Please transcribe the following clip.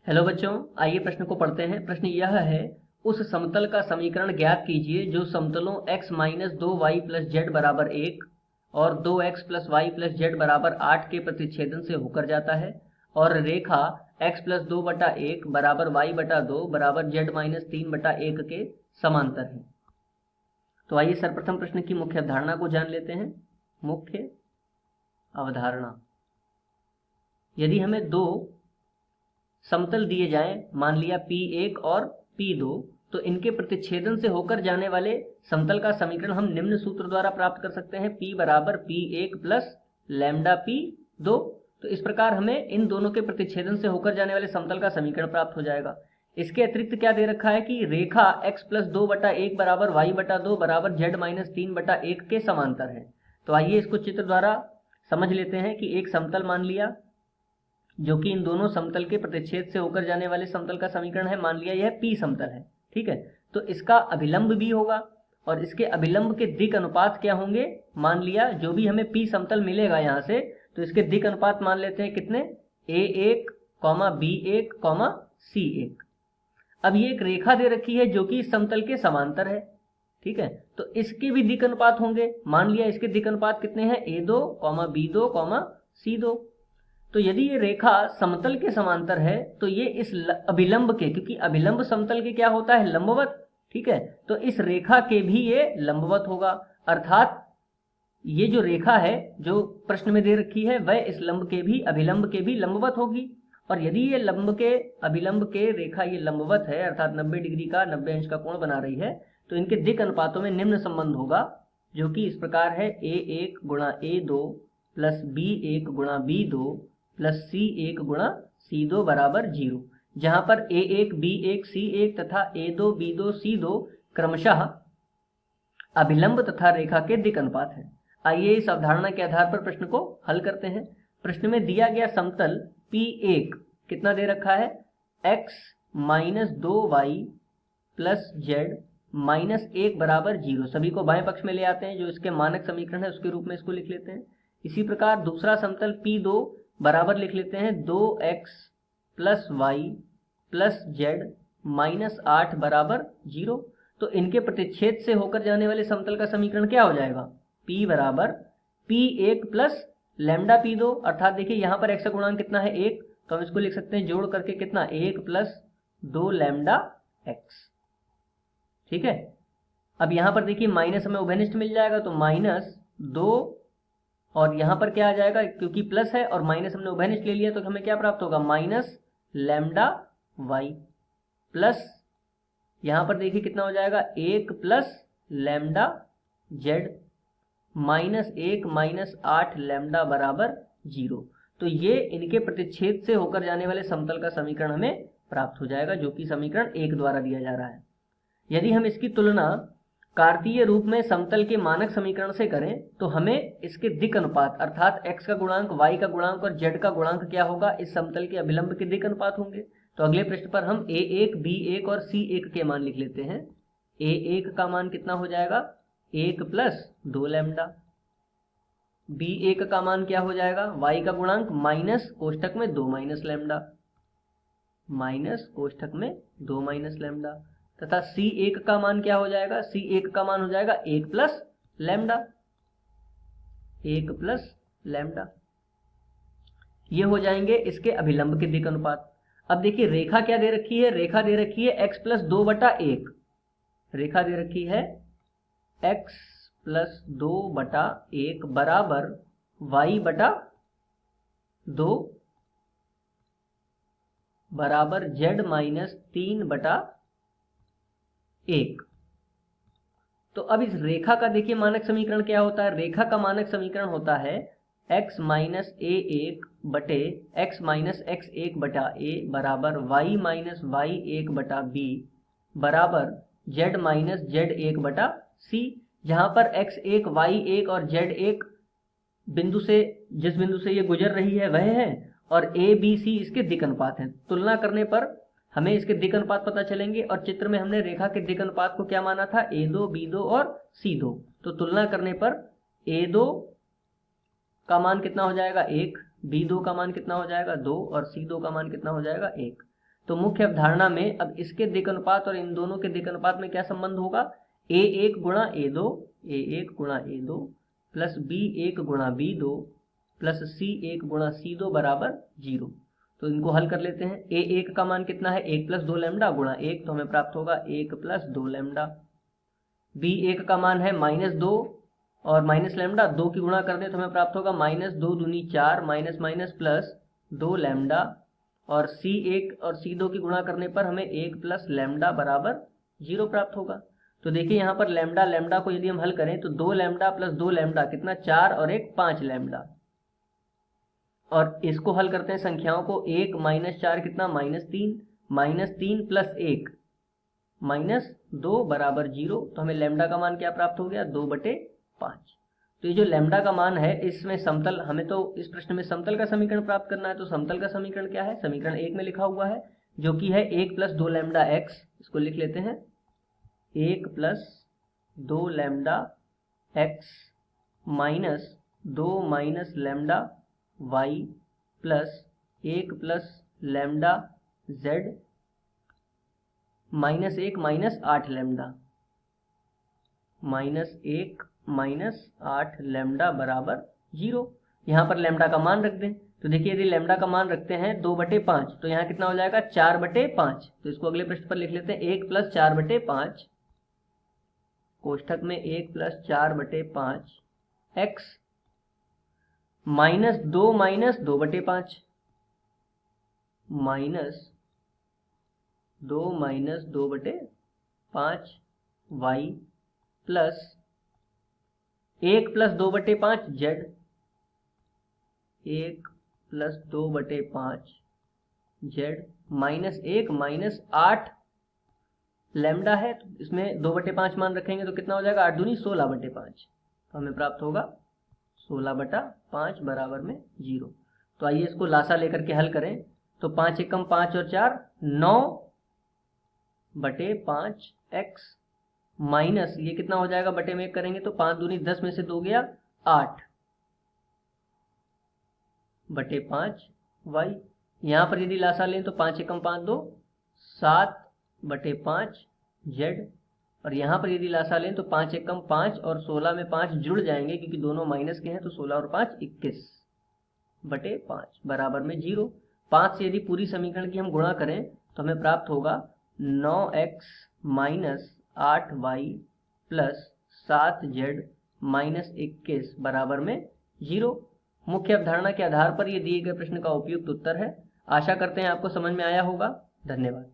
Hello बच्चों, आइए प्रश्न को पढ़ते हैं। प्रश्न यह है, उस समतल का समीकरण ज्ञात कीजिए जो समतलों x minus 2y plus Z बराबर 1 और 2x plus y plus Z बराबर 8 के प्रतिच्छेदन से होकर जाता है और रेखा x प्लस 2/1 बराबर y बटा 2 बराबर जेड माइनस 3/1 के समांतर है। तो आइए सर्वप्रथम प्रश्न की मुख्य अवधारणा को जान लेते हैं। मुख्य अवधारणा, यदि हमें दो समतल दिए जाएं, मान लिया P1 और P2, तो इनके प्रतिच्छेदन से होकर जाने वाले समतल का समीकरण हम निम्न सूत्र द्वारा प्राप्त कर सकते हैं। P बराबर P1 प्लस लैम्डा P2। तो इस प्रकार हमें इन दोनों के प्रतिच्छेदन से होकर जाने वाले समतल का समीकरण प्राप्त हो जाएगा। इसके अतिरिक्त क्या दे रखा है कि रेखा x प्लस 2/1 बराबर y बटा 2 बराबर जेड माइनस 3/1 के समांतर है। तो आइए इसको चित्र द्वारा समझ लेते हैं कि एक समतल मान लिया जो कि इन दोनों समतल के प्रतिच्छेद से होकर जाने वाले समतल का समीकरण है। मान लिया यह P समतल है, ठीक है। तो इसका अभिलंब भी होगा और इसके अभिलंब के दिक् अनुपात क्या होंगे, मान लिया जो भी हमें P समतल मिलेगा यहाँ से, तो इसके दिक् अनुपात मान लेते हैं कितने, A1, B1, C1। अब ये एक रेखा दे रखी है जो कि इस समतल के समांतर है, ठीक है। तो इसके भी दिक् अनुपात होंगे। मान लिया इसके दिक् अनुपात कितने हैं, A2, B2, C2। तो यदि ये रेखा समतल के समांतर है तो ये इस अभिलंब के, क्योंकि अभिलंब समतल के क्या होता है, लंबवत, ठीक है। तो इस रेखा के भी ये लंबवत होगा, अर्थात ये जो रेखा है जो प्रश्न में दे रखी है वह इस लंब के भी, अभिलंब के भी लंबवत होगी। और यदि ये लंब के अभिलंब के रेखा ये लंबवत है, अर्थात 90 डिग्री का 90 अंश का कोण बना रही है, तो इनके दिक् अनुपातों में निम्न संबंध होगा, जो कि इस प्रकार है, A1 गुणा A2 प्लस B1 गुणा B2 प्लस C1 गुणा C2 बराबर 0, जहां पर A1 B1 C1 तथा A2 B2 C2 क्रमशः अभिलंब तथा रेखा के दिक् अनुपात है। आइए इस अवधारणा के आधार पर प्रश्न को हल करते हैं। प्रश्न में दिया गया समतल P1 कितना दे रखा है, x minus 2y plus z minus 1 बराबर 0। सभी को बाएं पक्ष में ले आते हैं, जो इसके मानक समीकरण है उसके रूप में इसको लिख लेते हैं। इसी प्रकार दूसरा समतल P2 बराबर लिख लेते हैं 2x plus y plus z minus 8 बराबर 0। तो इनके प्रतिच्छेद से होकर जाने वाले समतल का समीकरण क्या हो जाएगा, P बराबर P1 प्लस लैम्डा P2, अर्थात देखिए यहाँ पर x का गुणांक कितना है, 1, तो हम इसको लिख सकते हैं जोड़ करके कितना, 1 प्लस 2 लैम्डा x, ठीक है। अब यहाँ पर देखिए माइनस हमें उभयनिष्ठ मिल जाएगा, तो माइनस 2 और यहाँ पर क्या आ जाएगा, क्योंकि प्लस है और माइनस हमने उभयनिष्ठ ले लिया, तो हमें क्या प्राप्त होगा, माइनस लैम्डा वाई प्लस यहाँ पर देखिए कितना हो जाएगा, 1 plus lambda Z minus 1 minus 8 lambda बराबर 0। तो ये इनके प्रतिच्छेद से होकर जाने वाले समतल का समीकरण हमें प्राप्त हो जाएगा, जो कि समीकरण 1 द्वारा दिया जा रहा है। यदि हम इसकी तुलना कार्तीय रूप में समतल के मानक समीकरण से करें तो हमें इसके दिक् अनुपात, अर्थात x का गुणांक, y का गुणांक और z का गुणांक क्या होगा, इस समतल के अभिलंब के दिक् अनुपात होंगे। तो अगले पृष्ठ पर हम A1, B1 और C1 के मान लिख लेते हैं। A1 का मान कितना हो जाएगा, 1 प्लस 2 लैम्डा। B1 का मान क्या हो जाएगा, y का गुणांक माइनस कोष्ठक में 2 माइनस लैम्डा, माइनस कोष्ठक में 2 माइनस लैम्डा, तथा C1 का मान क्या हो जाएगा, C1 का मान हो जाएगा 1 प्लस लैम्डा, 1 प्लस लैम्डा। ये हो जाएंगे इसके अभिलंब के दिक् अनुपात। अब देखिए रेखा क्या दे रखी है, रेखा दे रखी है x प्लस 2/1, रेखा दे रखी है x प्लस 2/1 बराबर y बटा 2 बराबर z माइनस 3/1। तो अब इस रेखा का देखिए मानक समीकरण क्या होता है, रेखा का मानक समीकरण होता है x माइनस A1 बटे x माइनस x1 बटा a बराबर y माइनस y1 बटा b बराबर z माइनस z1 बटा c, जहां पर x1 y1 और z1 बिंदु से, जिस बिंदु से ये गुजर रही है वह है, और a b c इसके दिक् अनुपात हैं। तुलना करने पर हमें इसके दिक् अनुपात पता चलेंगे, और चित्र में हमने रेखा के दिक् अनुपात को क्या माना था, A2, B2 और C2। तो तुलना करने पर A2 का मान कितना हो जाएगा, 1, B2 का मान कितना हो जाएगा, 2, और C2 का मान कितना हो जाएगा, 1। तो मुख्य अवधारणा में अब इसके दिक् अनुपात और इन दोनों के दिक् अनुपात में क्या संबंध होगा, a1 गुणा a1 गुणा a2 प्लस b1 गुणा b2 प्लस c1 गुणा c2 बराबर 0। तो इनको हल कर लेते हैं। a1 का मान कितना है, 1 प्लस 2 लैम्डा गुणा 1, तो हमें प्राप्त होगा 1 प्लस 2 लैम्डा। b1 का मान है -2 और माइनस लैम्डा, 2 की गुणा कर दें तो हमें प्राप्त होगा -2 दूनी 4 माइनस माइनस प्लस 2 लैम्डा, और c1 और c2 की गुणा करने पर हमें 1 प्लस लैम्डा बराबर 0 प्राप्त होगा। तो देखिए यहाँ पर लैम्डा लैम्डा को यदि हम हल करें तो 2 लैम्डा प्लस 2 लैम्डा कितना, 4 और 1 5 लैम्डा। और इसको हल करते हैं संख्याओं को, 1 माइनस 4 कितना, -3 प्लस 1 -2 बराबर 0। तो हमें लैम्डा का मान क्या प्राप्त हो गया, 2/5। तो ये जो लैम्डा का मान है इसमें समतल, हमें तो इस प्रश्न में समतल का समीकरण प्राप्त करना है। तो समतल का समीकरण क्या है, समीकरण 1 में लिखा हुआ है जो कि है 1 प्लस 2 लैम्डा x। इसको लिख लेते हैं, 1 plus 2 lambda x minus 2 minus lambda y plus 1 plus lambda z minus 1 minus 8 lambda, -1 minus 8 lambda बराबर 0। यहाँ पर लैम्डा का मान रख दें। तो देखिए यदि लैम्डा का मान रखते हैं 2/5, तो यहाँ कितना हो जाएगा, 4/5। तो इसको अगले पृष्ठ पर लिख लेते हैं, 1 प्लस 4/5 कोष्ठक में 1 plus 4/5 x -2 minus 2/5 -2 minus 2/5 y plus 1 plus 2/5 z, 1 plus 2/5 z minus 1 minus 8 lambda है। तो इसमें 2/5 मान रखेंगे तो कितना हो जाएगा, 8 दूनी 16/5। तो हमें प्राप्त होगा 16/5 बराबर में 0। तो आइए इसको लासा लेकर के हल करें। तो 5 एकम 5 और 4 9/5 x माइनस ये कितना हो जाएगा, बटे में 1 करेंगे तो 5 दूनी 10 में से 2 गया 8/5 y। यहाँ पर यदि लासा लें तो 5 एकम 5 2 7/5 z, और यहाँ पर यदि लासा लें तो 5 एकम 5 और 16 में 5 जुड़ जाएंगे क्योंकि दोनों माइनस के हैं, तो 16 और 5 21/5 बराबर में 0। 5 से यदि पूरी समीकरण की हम गुणा करें तो हमें प्राप्त होगा 9x minus 8y plus 7z minus 21 बराबर में 0। मुख्य अवधारणा के आधार पर ये दिए गए प्रश्न का उपयुक्त उत्तर है। आशा करते हैं आपको समझ में आया होगा। धन्यवाद।